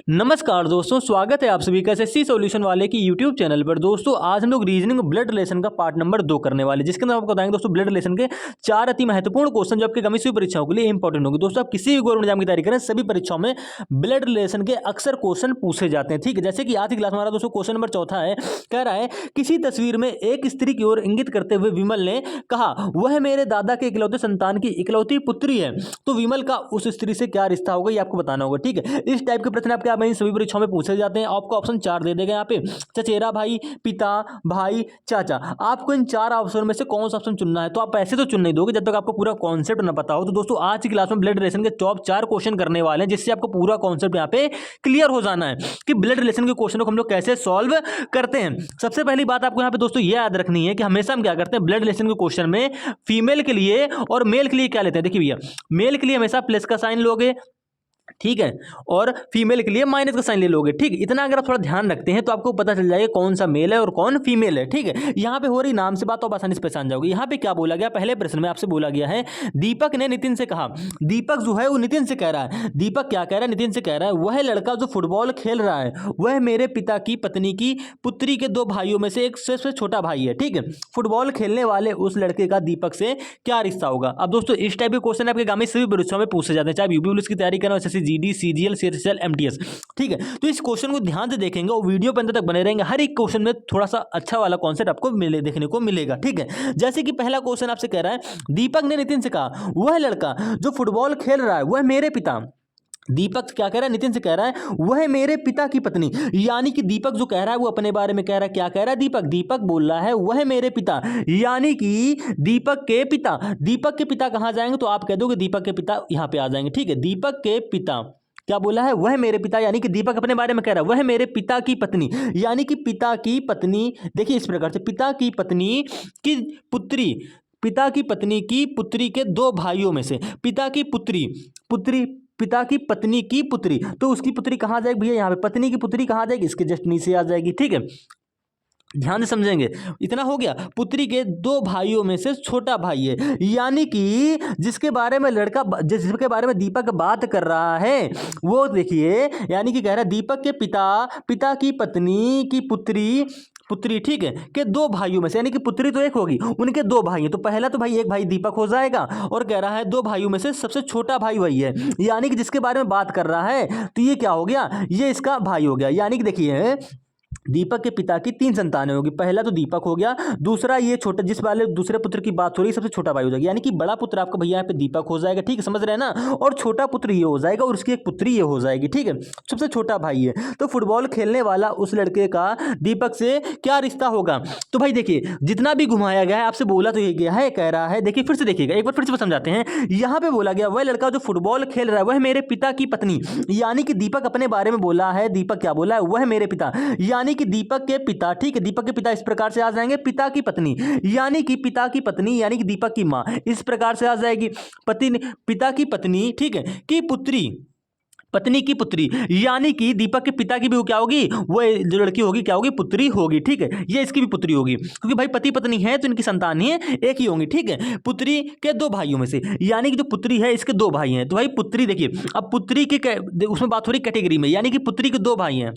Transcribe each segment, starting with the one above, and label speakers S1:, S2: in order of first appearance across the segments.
S1: नमस्कार दोस्तों, स्वागत है आप सभी का एसएससी सॉल्यूशन वाले की यूट्यूब चैनल पर। दोस्तों आज हम लोग रीजनिंग ब्लड रिलेशन का पार्ट नंबर 2 करने वाले, जिसके अंदर आपको बताएंगे दोस्तों ब्लड रिलेशन के 4 अति महत्वपूर्ण क्वेश्चन जो आपके गणित परीक्षाओं के लिए इंपॉर्टेंट होंगे। दोस्तों आप किसी भी गवर्नमेंट एग्जाम की तैयारी करें, सभी परीक्षाओं में ब्लड रिलेशन के अक्सर क्वेश्चन पूछे जाते हैं। ठीक है, जैसे कि आज की क्लास में हमारा दोस्तों क्वेश्चन नंबर 4 है, कह रहा है किसी तस्वीर में एक स्त्री की ओर इंगित करते हुए विमल ने कहा वह मेरे दादा के इकलौते संतान की इकलौती पुत्री है। तो विमल का उस स्त्री से क्या रिश्ता होगा, ये आपको बताना होगा। ठीक है, इस टाइप के प्रश्न आपके आप सभी परीक्षाओं में पूछे जाते हैं। आपको ऑप्शन 4 दे देगा यहाँ पे, चचेरा भाई, पिता, भाई, चाचा। आपको इन 4 ऑप्शन में से कौन सा ऑप्शन चुनना है। तो आप ऐसे तो चुन नहीं दोगे जब तक आपको पूरा कॉन्सेप्ट ना पता हो। तो दोस्तों आज की क्लास में ब्लड रिलेशन के टॉप 4 क्वेश्चन करने वाले हैं, जिससे आपको पूरा कॉन्सेप्ट यहाँ पे क्लियर हो जाना है कि ब्लड रिलेशन के क्वेश्चनों को हम लोग कैसे सॉल्व करते हैं। सबसे पहली बात आपको यहाँ पे दोस्तों ये याद रखनी है कि हमेशा हम क्या करते हैं, ब्लड रिलेशन के क्वेश्चन में फीमेल के लिए और मेल के लिए क्या लेते हैं। देखिए भैया, मेल के लिए हमेशा प्लस का साइन लोगे, ठीक है, और फीमेल के लिए माइनस का साइन ले लोगे। ठीक, इतना अगर आप थोड़ा ध्यान रखते हैं तो आपको पता चल जाएगा कौन सा मेल है और कौन फीमेल है। ठीक है, यहाँ पे हो रही नाम से बात तो आप आसानी से पहचान जाओगे। यहाँ पे क्या बोला गया, पहले प्रश्न में आपसे बोला गया है, दीपक ने नितिन से कहा। दीपक जो है वो नितिन से कह रहा है, दीपक क्या कह रहा है, नितिन से कह रहा है, वह लड़का जो फुटबॉल खेल रहा है वह मेरे पिता की पत्नी की पुत्री के 2 भाइयों में से एक सबसे छोटा भाई है। ठीक है, फुटबॉल खेलने वाले उस लड़के का दीपक से क्या रिश्ता होगा। अब दोस्तों इस टाइप के क्वेश्चन आपके गांव में सभी परीक्षाओं में पूछे जाते हैं, चाहे यूपी पुलिस की तैयारी करें, SSC GD, CGL, CHSL, MTS. ठीक है, तो इस क्वेश्चन को ध्यान से देखेंगे और वीडियो पे अंत तक बने रहेंगे। हर एक क्वेश्चन में थोड़ा सा अच्छा वाला कॉन्सेप्ट आपको देखने को मिलेगा। ठीक है, जैसे कि पहला क्वेश्चन आपसे कह रहा है, दीपक ने नितिन से कहा वह लड़का जो फुटबॉल खेल रहा है वह मेरे पिता। दीपक क्या कह रहा है, नितिन से कह रहा है वह मेरे पिता की पत्नी, यानी कि दीपक जो कह रहा है वो अपने बारे में कह रहा है। क्या कह रहा है दीपक बोल रहा है वह मेरे पिता, यानी कि दीपक के पिता। दीपक के पिता कहां जाएंगे, तो आप कह दोगे दीपक के पिता यहां पे आ जाएंगे। ठीक है, दीपक के पिता क्या बोला है, वह मेरे पिता, यानी कि दीपक अपने बारे में कह रहा है वह मेरे पिता की पत्नी, यानी कि पिता की पत्नी। देखिए इस प्रकार से, पिता की पत्नी की पुत्री, पिता की पत्नी की पुत्री के 2 भाइयों में से, पिता की पुत्री, पिता की पत्नी की पुत्री, तो उसकी पुत्री कहां जाएगी भैया, यहाँ पे पत्नी की पुत्री कहां जाएगी, इसके जस्ट नीचे आ जाएगी। ठीक है, ध्यान से समझेंगे। इतना हो गया, पुत्री के 2 भाइयों में से छोटा भाई है, यानी कि जिसके बारे में जिसके बारे में दीपक बात कर रहा है वो देखिए, यानी कि कह रहा है दीपक के पिता की पत्नी की पुत्री, ठीक है, के 2 भाइयों में से, यानी कि पुत्री तो एक होगी, उनके 2 भाई हैं। तो पहला तो भाई एक भाई दीपक हो जाएगा, और कह रहा है 2 भाइयों में से सबसे छोटा भाई वही है, यानी कि जिसके बारे में बात कर रहा है, तो ये क्या हो गया, ये इसका भाई हो गया। यानी कि देखिए दीपक के पिता की 3 संतानें होगी, पहला तो दीपक हो गया, दूसरा ये छोटा जिस वाले दूसरे पुत्र की बात हो रही है सबसे छोटा भाई हो जाएगा, यानी कि बड़ा पुत्र आपका भैया यहाँ पे दीपक हो जाएगा। ठीक है, समझ रहे हैं ना, और छोटा पुत्र ये हो जाएगा और उसकी एक पुत्री ये हो जाएगी। ठीक है, सबसे छोटा भाई है। तो फुटबॉल खेलने वाला उस लड़के का दीपक से क्या रिश्ता होगा। तो भाई देखिए जितना भी घुमाया गया है, आपसे बोला तो ये गया है, कह रहा है, देखिए फिर से देखिएगा, एक बार फिर से समझाते हैं। यहाँ पे बोला गया वह लड़का जो फुटबॉल खेल रहा है वह मेरे पिता की पत्नी, यानी कि दीपक अपने बारे में बोला है, दीपक क्या बोला है, वह मेरे पिता, यानी कि दीपक के पिता। ठीक है, दीपक के पिता इस प्रकार से आ जाएंगे, पिता की पत्नी, यानी कि पिता की पत्नी, यानी कि दीपक की मां, इस प्रकार से आ जाएगी, पिता की पत्नी, ठीक है, की पुत्री, पत्नी की पुत्री, यानी कि दीपक के पिता की भी क्या होगी, वो जो लड़की होगी क्या होगी, पुत्री होगी। ठीक है, ये इसकी भी पुत्री होगी, क्योंकि भाई पति पत्नी है तो इनकी संतान ही एक ही होंगी। ठीक है, पुत्री के 2 भाइयों में से, यानी कि जो पुत्री है इसके 2 भाई हैं। तो भाई पुत्री देखिए, अब पुत्री के उसमें बात हो रही कैटेगरी में, यानी कि पुत्री के 2 भाई हैं।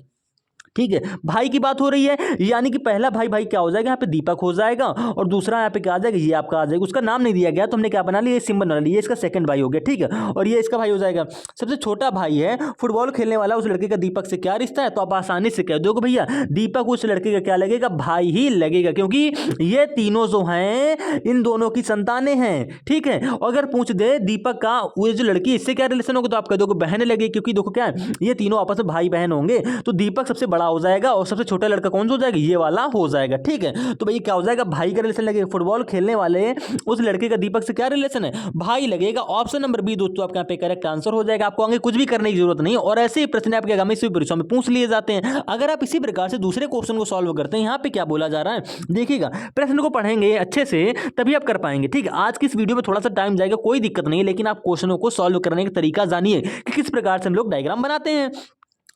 S1: ठीक है, भाई की बात हो रही है, यानी कि पहला भाई क्या हो जाएगा, यहाँ पे दीपक हो जाएगा, और दूसरा यहाँ पे क्या आ जाएगा, ये आपका आ जाएगा। उसका नाम नहीं दिया गया तो हमने क्या बना लिया, सिंबल बना लिया, इसका सेकंड भाई हो गया। ठीक है, और ये इसका भाई हो जाएगा। सबसे छोटा भाई है फुटबॉल खेलने वाला उस लड़के का दीपक से क्या रिश्ता है, तो आप आसानी से कह दोगे भैया दीपक उस लड़के का क्या लगेगा, भाई ही लगेगा, क्योंकि ये तीनों जो हैं इन दोनों की संतानें हैं। ठीक है, अगर पूछ दे दीपक का वो जो लड़की इससे क्या रिलेशन होगा, तो आप कह दोगे बहन लगेगी, क्योंकि देखो क्या है, ये तीनों आपस में भाई बहन होंगे, तो दीपक सबसे बड़ा हो जाएगा और सबसे छोटा लड़का कौन सा हो जाएगा, ये वाला हो जाएगा। ठीक है, तो भाई क्या हो जाएगा, भाई का रिलेशन लगेगा। फुटबॉल खेलने वाले उस लड़के का दीपक से क्या रिलेशन है, भाई लगेगा। ऑप्शन नंबर बी दोस्तों आपके यहाँ पे करेक्ट आंसर हो जाएगा। आपको आगे कुछ भी करने की जरूरत नहीं, और ऐसे ही प्रश्न आपके आगामी परीक्षा में पूछ लिए जाते हैं। अगर आप इसी प्रकार से दूसरे क्वेश्चन को सॉल्व करते हैं, यहाँ पे क्या बोला जा रहा है देखिएगा, प्रश्न को पढ़ेंगे अच्छे से तभी आप कर पाएंगे। ठीक है, आज की इस वीडियो में थोड़ा सा टाइम जाएगा, कोई दिक्कत नहीं है, लेकिन आप क्वेश्चनों को सॉल्व करने का तरीका जानिए कि किस प्रकार से हम लोग डायग्राम बनाते हैं।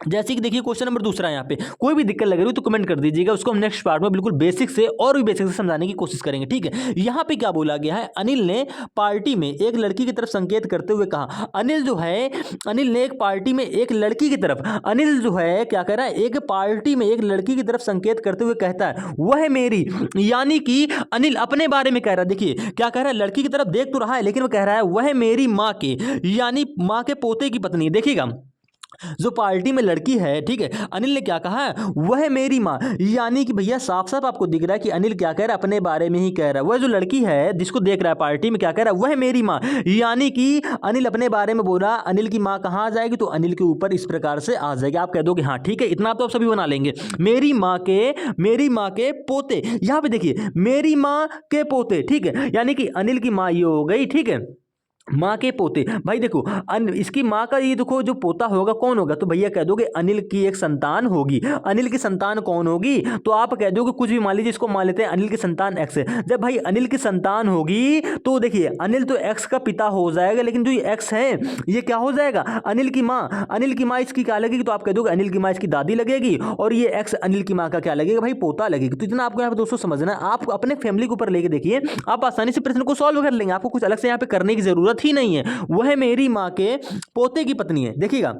S1: जैसे कि देखिए क्वेश्चन नंबर दूसरा यहाँ पे, कोई भी दिक्कत लग रही हो तो कमेंट कर दीजिएगा, उसको हम नेक्स्ट पार्ट में बिल्कुल बेसिक से और भी बेसिक से समझाने की कोशिश करेंगे, ठीक है। यहाँ पे क्या बोला गया है, अनिल ने पार्टी में एक लड़की की तरफ संकेत करते हुए कहा, अनिल जो है, अनिल ने एक पार्टी में एक लड़की की तरफ, अनिल जो है क्या कह रहा है, एक पार्टी में एक लड़की की तरफ संकेत करते हुए कहता है वह मेरी, यानी कि अनिल अपने बारे में कह रहा है। देखिए क्या कह रहा है, लड़की की तरफ देख तो रहा है लेकिन वो कह रहा है वह मेरी माँ के, यानी माँ के पोते की पत्नी। देखिएगा जो पार्टी में लड़की है, ठीक है, अनिल ने क्या कहा है, वह मेरी माँ, यानी कि भैया साफ साफ आपको दिख रहा है कि अनिल क्या कह रहा है, अपने बारे में ही कह रहा है। वह जो लड़की है जिसको देख रहा है पार्टी में, क्या कह रहा है, वह मेरी माँ, यानी कि अनिल अपने बारे में बोला। अनिल की माँ कहाँ आ जाएगी, तो अनिल के ऊपर इस प्रकार से आ जाएगी। आप कह दोगे हाँ ठीक है, इतना तो आप सभी बना लेंगे। मेरी माँ के पोते, यहाँ पे देखिए मेरी माँ के पोते, ठीक है, यानी कि अनिल की माँ ये हो गई, ठीक है, माँ के पोते। भाई देखो इसकी माँ का ये देखो जो पोता होगा कौन होगा, तो भैया कह दोगे अनिल की एक संतान होगी। अनिल की संतान कौन होगी, तो आप कह दोगे कुछ भी मान लीजिए, इसको मान लेते हैं अनिल की संतान एक्स है। जब भाई अनिल की संतान होगी तो देखिए अनिल तो एक्स का पिता हो जाएगा, लेकिन जो ये एक्स है ये क्या हो जाएगा, अनिल की माँ। अनिल की माँ इसकी क्या लगेगी, तो आप कह दोगे अनिल की माँ इसकी दादी लगेगी, और ये एक्स अनिल की माँ का क्या लगेगा, भाई पोता लगेगी। तो इतना आपको यहाँ पे दोस्तों समझना है। आप अपने फैमिली के ऊपर लेके देखिए, आप आसानी से प्रश्न को सॉल्व कर लेंगे, आपको कुछ अलग से यहाँ पे करने की जरूरत ही नहीं है। वह मेरी माँ के पोते की पत्नी है। देखिएगा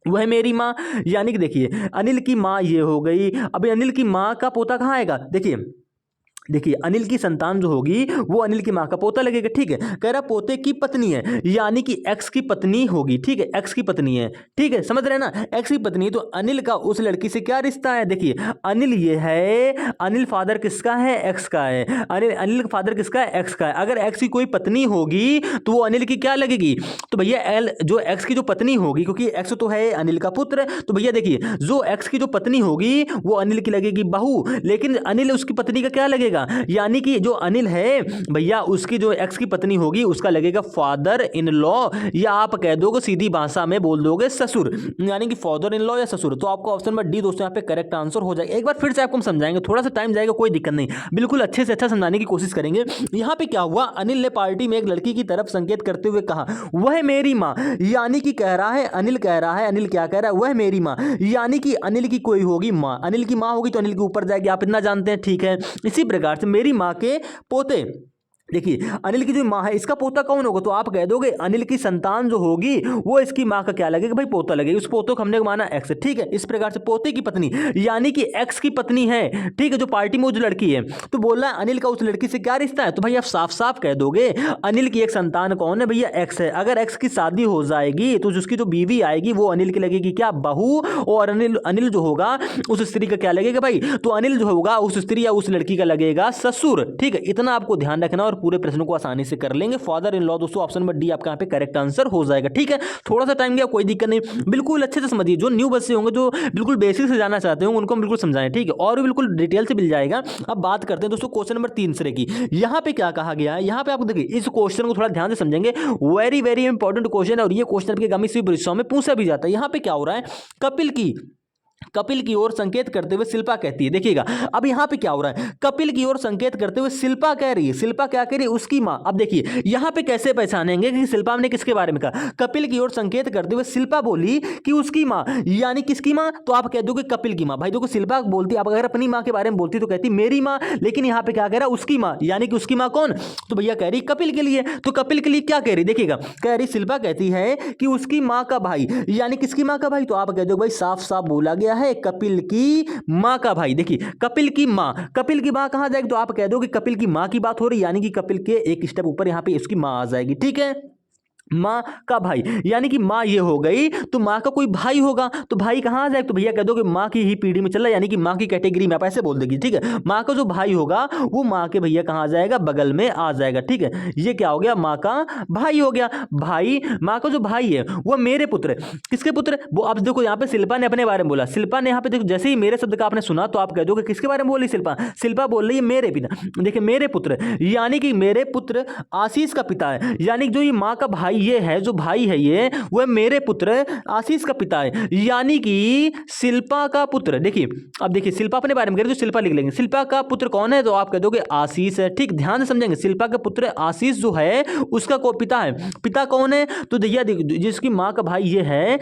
S1: वह मेरी माँ, यानी कि देखिए अनिल की माँ ये हो गई। अभी अनिल की माँ का पोता कहाँ आएगा, देखिए अनिल की संतान जो होगी वो अनिल की माँ का पोता लगेगा, ठीक है। कह रहा पोते की पत्नी है, यानी कि एक्स की पत्नी होगी, ठीक है, एक्स की पत्नी है, ठीक है, समझ रहे हैं ना, एक्स की पत्नी। तो अनिल का उस लड़की से क्या रिश्ता है, देखिए अनिल ये है, अनिल फादर किसका है, एक्स का है। अनिल का फादर किसका है, एक्स का है। अगर एक्स की कोई पत्नी होगी तो वो अनिल की क्या लगेगी, तो भैया एल जो एक्स की जो पत्नी होगी, क्योंकि एक्स तो है अनिल का पुत्र, तो भैया देखिए जो एक्स की जो पत्नी होगी वो अनिल की लगेगी बहू, लेकिन अनिल उसकी पत्नी का क्या लगेगा, यानी कि जो अनिल है भैया उसकी जो एक्स की पत्नी होगी उसका लगेगा फादर इन लॉ, या आप कह दोगे सीधी भाषा में बोल दोगे ससुर, यानी कि फादर इन लॉ या ससुर। तो आपको ऑप्शन नंबर डी दोस्तों यहाँ पे करेक्ट आंसर हो जाएगा। एक बार फिर से आपको हम समझाएंगे, थोड़ा सा टाइम जाएगा, कोई दिक्कत नहीं, बिल्कुल अच्छे से अच्छा समझाने की कोशिश करेंगे। यहाँ पे क्या हुआ, अनिल ने पार्टी में एक लड़की की तरफ संकेत करते हुए कहा वह मेरी माँ, यानी कि कह रहा है अनिल, अनिल क्या कह रहा है, वह मेरी माँ, यानी कि अनिल की कोई होगी माँ, अनिल की माँ होगी तो अनिल के ऊपर जाएगी, आप इतना जानते हैं, ठीक है। इसी प्रकार से मेरी माँ के पोते, देखिए अनिल की जो माँ है इसका पोता कौन होगा, तो आप कह दोगे अनिल की संतान जो होगी वो इसकी माँ का क्या लगेगा, भाई पोता लगेगा। उस पोतों को हमने माना एक्स, ठीक है। इस प्रकार से पोते की पत्नी यानी कि एक्स की पत्नी है, ठीक है, जो पार्टी में जो लड़की है, तो बोल रहा है अनिल का उस लड़की से क्या रिश्ता है, तो भाई आप साफ साफ कह दोगे अनिल की एक संतान कौन है, भैया एक्स है। अगर एक्स की शादी हो जाएगी तो उसकी जो बीवी आएगी वो अनिल की लगेगी क्या, बहू, और अनिल जो होगा उस स्त्री का क्या लगेगा भाई, तो अनिल जो होगा उस स्त्री या उस लड़की का लगेगा ससुर, ठीक है। इतना आपको ध्यान रखना और पूरे प्रश्नों को आसानी से कर लेंगे। फादर इन लॉ दोस्तों ऑप्शन नंबर डी आपका यहाँ पे करेक्ट आंसर हो जाएगा, ठीक है। थोड़ा सा टाइम गया, कोई दिक्कत नहीं, बिल्कुल अच्छे से समझिए। जो न्यू बच्चे होंगे जो बिल्कुल बेसिक से जानना चाहते होंगे उनको हम बिल्कुल समझाएं, ठीक है, और भी बिल्कुल डिटेल से मिल जाएगा। अब बात करते हैं दोस्तों क्वेश्चन नंबर 3 की। यहाँ पे क्या कहा गया है, यहाँ पे आपको देखिए इस क्वेश्चन को थोड़ा ध्यान से समझेंगे, वेरी वेरी इंपॉर्टेंट क्वेश्चन है, और ये क्वेश्चन आपके आगामी परीक्षाओं में पूछा भी जाता है। यहाँ पे क्या हो रहा है, कपिल की ओर संकेत करते हुए शिल्पा कहती है, देखिएगा अब यहां पे क्या हो रहा है, कपिल की ओर संकेत करते हुए शिल्पा कह रही है, शिल्पा क्या कह रही है, उसकी मां। अब देखिए यहां पे कैसे पहचानेंगे कि शिल्पा ने किसके बारे में कहा, कपिल की ओर संकेत करते हुए शिल्पा बोली कि उसकी मां, यानी किसकी मां, तो आप कह दोगे कपिल की मां। भाई देखो शिल्पा बोलती, आप अगर अपनी मां के बारे में बोलती तो कहती मेरी मां, लेकिन यहां पे क्या कह रहा है, उसकी मां, यानी कि उसकी मां कौन, तो भैया कह रही कपिल के लिए। तो कपिल के लिए क्या कह रही, देखिएगा कह रही शिल्पा कहती है कि उसकी मां का भाई, यानी किसकी मां का भाई, तो आप कह दो भाई साफ साफ बोला गया है कपिल की मां का भाई। देखिए कपिल की मां कहां जाएगी, तो आप कह दो कि कपिल की मां की बात हो रही है, यानी कि कपिल के एक स्टेप ऊपर यहां पे उसकी मां आ जाएगी, ठीक है। माँ का भाई, यानी कि माँ ये हो गई, तो माँ का कोई भाई होगा, तो भाई कहाँ आ जाएगा, तो भैया कह दो कि माँ की ही पीढ़ी में चल रहा है, यानी कि माँ की कैटेगरी में, आप ऐसे बोल देगी, ठीक है। माँ का जो भाई होगा वो माँ के भैया कहाँ आ जाएगा, बगल में आ जाएगा, ठीक है। ये क्या हो गया, माँ का भाई हो गया। भाई, माँ का जो भाई है वो मेरे पुत्र, किसके पुत्र, वो आप देखो यहाँ पे शिल्पा ने अपने बारे में बोला, शिल्पा ने यहाँ पे देखो जैसे ही मेरे शब्द का आपने सुना तो आप कह दोगे किसके बारे में बोली शिल्पा बोल रही है मेरे पिता, देखिए मेरे पुत्र, यानी कि मेरे पुत्र आशीष का पिता है, यानी जो ये माँ का भाई ये है, जो भाई है ये, वह मेरे पुत्र आशीष का पिता है, यानी कि शिल्पा का पुत्र। देखिए अब देखिए शिल्पा अपने बारे में कह रही है तो शिल्पा लिख लेंगे, शिल्पा का पुत्र कौन है, तो आप कह दोगे आशीष है, ठीक। ध्यान से समझेंगे, शिल्पा का पुत्र आशीष जो है उसका पिता है, पिता कौन है, तो भैया जिसकी माँ का भाई ये है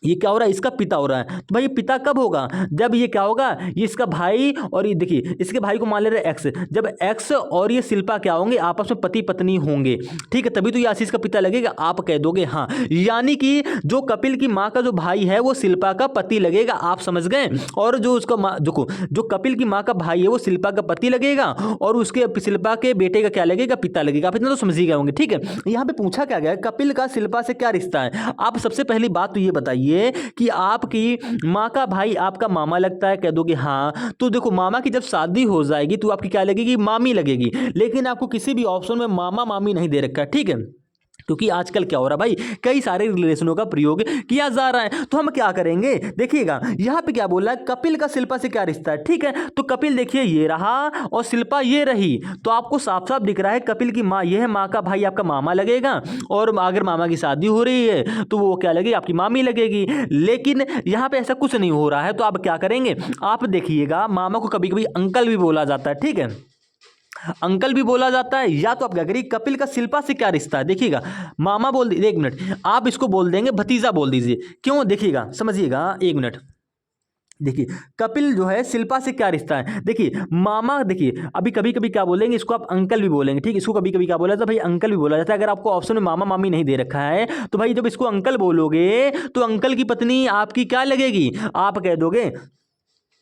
S1: ये क्या हो रहा है, इसका पिता हो रहा है। तो भाई पिता कब होगा, जब ये क्या होगा, ये इसका भाई और ये देखिए इसके भाई को मान ले रहे एक्स, जब एक्स और ये शिल्पा क्या होंगे, आपस में पति पत्नी होंगे, ठीक है, तभी तो ये आशीष का पिता लगेगा। आप कह दोगे हाँ, यानी कि जो कपिल की माँ का जो भाई है वो शिल्पा का पति लगेगा, आप समझ गए। और जो उसका माँ जो कपिल की माँ का भाई है वो शिल्पा का पति लगेगा, और उसके शिल्पा के बेटे का क्या लगेगा, पिता लगेगा। आप इतना तो समझ ही गए होंगे, ठीक है। यहाँ पे पूछा क्या गया, कपिल का शिल्पा से क्या रिश्ता है। आप सबसे पहली बात तो ये बताइए कि आपकी माँ का भाई आपका मामा लगता है, कह दोगे हाँ। तो देखो मामा की जब शादी हो जाएगी तो आपकी क्या लगेगी, मामी लगेगी। लेकिन आपको किसी भी ऑप्शन में मामा मामी नहीं दे रखा है, ठीक है, क्योंकि आजकल क्या हो रहा है भाई, कई सारे रिलेशनों का प्रयोग किया जा रहा है। तो हम क्या करेंगे, देखिएगा यहाँ पे क्या बोल रहा है, कपिल का शिल्पा से क्या रिश्ता है, ठीक है। तो कपिल देखिए ये रहा और शिल्पा ये रही, तो आपको साफ साफ दिख रहा है कपिल की माँ ये है, माँ का भाई आपका मामा लगेगा, और अगर मामा की शादी हो रही है तो वो क्या लगेगी, आपकी मामी लगेगी। लेकिन यहाँ पे ऐसा कुछ नहीं हो रहा है, तो आप क्या करेंगे, आप देखिएगा मामा को कभी कभी अंकल भी बोला जाता है, ठीक है, अंकल भी बोला जाता है। या तो आप क्या करिए, कपिल का शिल्पा से क्या रिश्ता है, देखिएगा मामा बोल दीजिए, एक मिनट, आप इसको बोल देंगे भतीजा बोल दीजिए, क्यों, देखिएगा समझिएगा, एक मिनट, देखिए कपिल जो है शिल्पा से क्या रिश्ता है, देखिए मामा, देखिए अभी कभी कभी क्या बोलेंगे, इसको आप अंकल भी बोलेंगे, ठीक, इसको कभी कभी क्या बोला जाता है भाई, अंकल भी बोला जाता है। अगर आपको ऑप्शन में मामा मामी नहीं दे रखा है तो भाई जब इसको अंकल बोलोगे तो अंकल की पत्नी आपकी क्या लगेगी, आप कह दोगे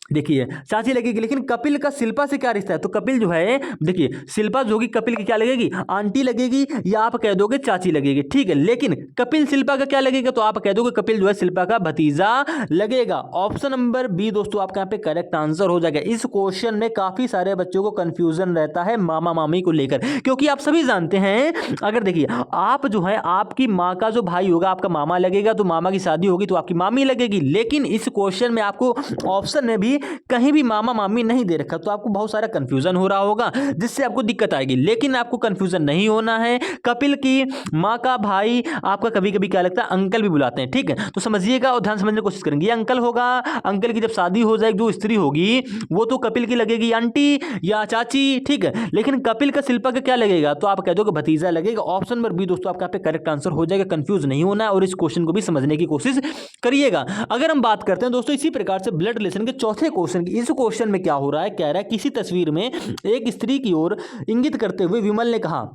S1: देखिए चाची लगेगी। लेकिन कपिल का शिल्पा से क्या रिश्ता है, तो कपिल जो है देखिए शिल्पा जो होगी कपिल की क्या लगेगी, आंटी लगेगी, या आप कह दोगे चाची लगेगी, ठीक है। लेकिन कपिल शिल्पा का क्या लगेगा, तो आप कह दोगे कपिल जो है शिल्पा का भतीजा लगेगा। ऑप्शन नंबर बी दोस्तों आपका यहाँ पे करेक्ट आंसर हो जाएगा। इस क्वेश्चन में काफी सारे बच्चों को कंफ्यूजन रहता है मामा मामी को लेकर, क्योंकि आप सभी जानते हैं, अगर देखिए आप जो है आपकी माँ का जो भाई होगा आपका मामा लगेगा, तो मामा की शादी होगी तो आपकी मामी लगेगी। लेकिन इस क्वेश्चन में आपको ऑप्शन में भी कहीं भी मामा मामी नहीं दे रखा, तो आपको बहुत सारा कंफ्यूजन हो रहा होगा, जिससे आपको दिक्कत आएगी। लेकिन आपको कंफ्यूजन नहीं होना है, कपिल की माँ का भाई आपका कभी कभी क्या लगता है अंकल भी बुलाते हैं, ठीक है। तो समझिएगा और ध्यान समझने की कोशिश करेंगे, ये अंकल होगा, अंकल की जब शादी हो जाएगी जो स्त्री होगी वो तो कपिल की लगेगी आंटी या चाची, ठीक है। लेकिन कपिल का शिल्पा का क्या लगेगा, तो आप कह दोगे भतीजा लगेगा। ऑप्शन नंबर बी दोस्तों आपका यहाँ पे करेक्ट आंसर हो जाएगा। कंफ्यूज नहीं होना है और इस क्वेश्चन को भी समझने की कोशिश करिएगा। अगर हम बात करते हैं दोस्तों इसी प्रकार से ब्लड रिलेशन के चौथे क्वेश्चन की, इस क्वेश्चन में क्या हो रहा है, कह रहा है किसी तस्वीर में एक स्त्री की ओर इंगित करते हुए विमल ने कहा,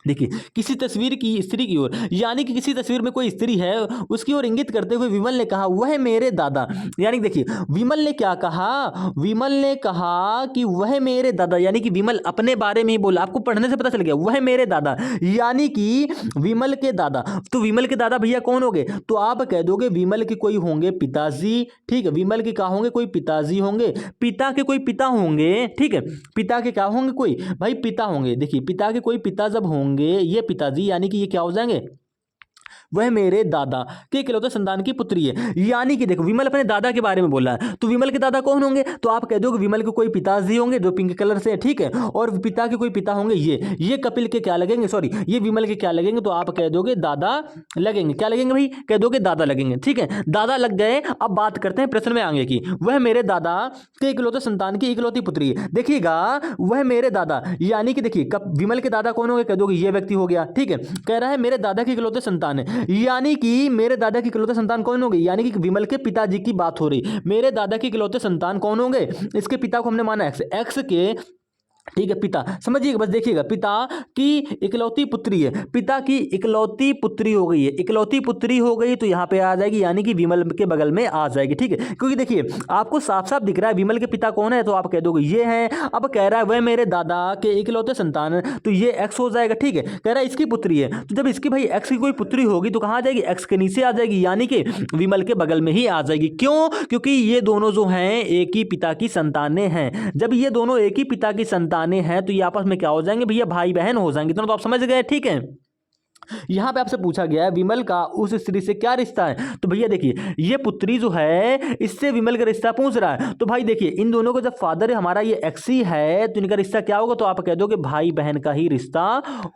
S1: देखिए किसी तस्वीर की स्त्री की ओर, यानी कि किसी तस्वीर में कोई स्त्री है उसकी ओर इंगित करते हुए विमल ने कहा वह मेरे दादा, यानी देखिए विमल ने क्या कहा, विमल ने कहा कि वह मेरे दादा, यानी कि विमल अपने बारे में ही बोला, आपको पढ़ने से पता चल गया वह मेरे दादा, यानी कि विमल के दादा। तो विमल के दादा भैया कौन होंगे, तो आप कह दोगे विमल के कोई होंगे पिताजी, ठीक है, विमल के क्या होंगे, कोई पिताजी होंगे, पिता के कोई पिता होंगे, ठीक है, पिता के क्या होंगे, कोई भाई पिता होंगे। देखिए पिता के कोई पिता जब होंगे ये पिताजी, यानी कि ये क्या हो जाएंगे, वह मेरे दादा के इकलौते संतान की पुत्री है। यानी कि देखो विमल अपने दादा के बारे में बोला है, तो विमल के दादा कौन होंगे, तो आप कह दो कि विमल के कोई पिताजी होंगे जो पिंक कलर से, ठीक है, और पिता के कोई पिता होंगे ये कपिल के क्या लगेंगे, सॉरी ये विमल के क्या लगेंगे, तो आप कह दोगे दादा लगेंगे। क्या लगेंगे भाई, कह दोगे दादा लगेंगे, ठीक है, दादा लग गए। अब बात करते हैं प्रश्न में आगे की, वह मेरे दादा के इकलौते संतान की इकलौती पुत्री है। देखिएगा वह मेरे दादा, यानी कि देखिए विमल के दादा कौन होंगे, कह दोगे ये व्यक्ति हो गया, ठीक है। कह रहा है मेरे दादा के इकलौते संतान है, यानी कि मेरे दादा की इकलौते संतान कौन होंगे, यानी कि विमल के पिताजी की बात हो रही। मेरे दादा की इकलौते संतान कौन होंगे, इसके पिता को हमने माना एक्स, एक्स के, ठीक है, पिता समझिएगा, बस देखिएगा पिता की इकलौती पुत्री है, पिता की इकलौती पुत्री हो गई है, इकलौती पुत्री हो गई तो यहाँ पे आ जाएगी, यानी कि विमल के बगल में आ जाएगी, ठीक है। क्योंकि देखिए आपको साफ साफ दिख रहा है विमल के पिता कौन है, तो आप कह दोगे ये हैं। अब कह रहा है वह मेरे दादा के इकलौते संतान, तो ये एक्स हो जाएगा, ठीक है। कह रहा है इसकी पुत्री है, तो जब इसकी भाई एक्स की कोई पुत्री होगी तो कहाँ आ जाएगी, एक्स के नीचे आ जाएगी, यानी कि विमल के बगल में ही आ जाएगी। क्यों, क्योंकि ये दोनों जो हैं एक ही पिता की संतानें हैं। जब ये दोनों एक ही पिता की संतानें हैं तो ये आपस में क्या हो जाएंगे भैया, भाई बहन हो जाएंगे। तो आप समझ गए, ठीक है। यहां पे आपसे पूछा गया है विमल का उस स्त्री से क्या रिश्ता है, तो भैया देखिए ये पुत्री जो है इससे विमल का रिश्ता पूछ रहा है। तो भाई देखिए इन दोनों का जब फादर हमारा ये एक्सी है तो इनका रिश्ता क्या होगा, तो आप कह दोगे भाई बहन का ही रिश्ता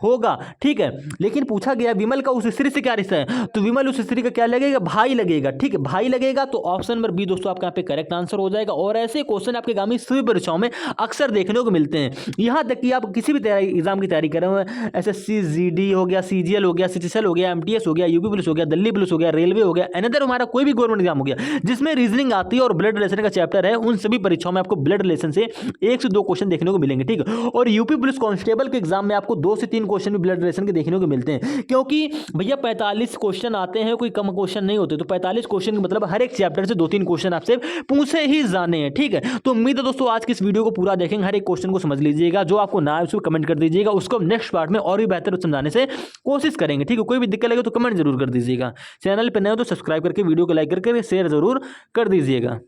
S1: होगा, ठीक है। लेकिन पूछा गया विमल का उस स्त्री से क्या रिश्ता है, तो विमल उस स्त्री का क्या लगेगा, भाई लगेगा, ठीक है, भाई लगेगा। तो ऑप्शन नंबर बी दोस्तों आपका यहाँ पे करेक्ट आंसर हो जाएगा। और ऐसे क्वेश्चन आपके आगामी सभी परीक्षाओं में अक्सर देखने को मिलते हैं। यहां तक कि आप किसी भी एग्जाम की तैयारी कर रहे हो, SSC GD हो गया, CGL बीपीसीएल हो गया, सीजीएल हो गया, एमटीएस हो गया, यूपी पुलिस हो गया, दिल्ली पुलिस हो गया, रेलवे हो गया, अनदर हमारा कोई भी गवर्नमेंट एग्जाम हो गया जिसमें रीजनिंग आती है और ब्लड रिलेशन का चैप्टर है, उन सभी परीक्षाओं में आपको ब्लड रिलेशन से 1 से 2 क्वेश्चन देखने को मिलेंगे। ठीक है, और यूपी पुलिस कांस्टेबल के एग्जाम में आपको 2 से 3 क्वेश्चन भी ब्लड रिलेशन के देखने को मिलते हैं, क्योंकि भैया 45 क्वेश्चन आते हैं, कोई कम क्वेश्चन नहीं होते। तो 45 क्वेश्चन का मतलब हर एक चैप्टर से 2-3 क्वेश्चन आपसे पूछे ही जाने हैं। ठीक है, तो उम्मीद है दोस्तों आज की इस वीडियो को पूरा देखेंगे, हर एक क्वेश्चन को समझ लीजिएगा, जो आपको ना आए उसको कमेंट कर दीजिएगा, उसको हम नेक्स्ट पार्ट में और भी बेहतर समझाने से कोशिश करेंगे। ठीक है, कोई भी दिक्कत लगे तो कमेंट जरूर कर दीजिएगा। चैनल पर नए हो तो सब्सक्राइब करके वीडियो को लाइक करके शेयर जरूर कर दीजिएगा।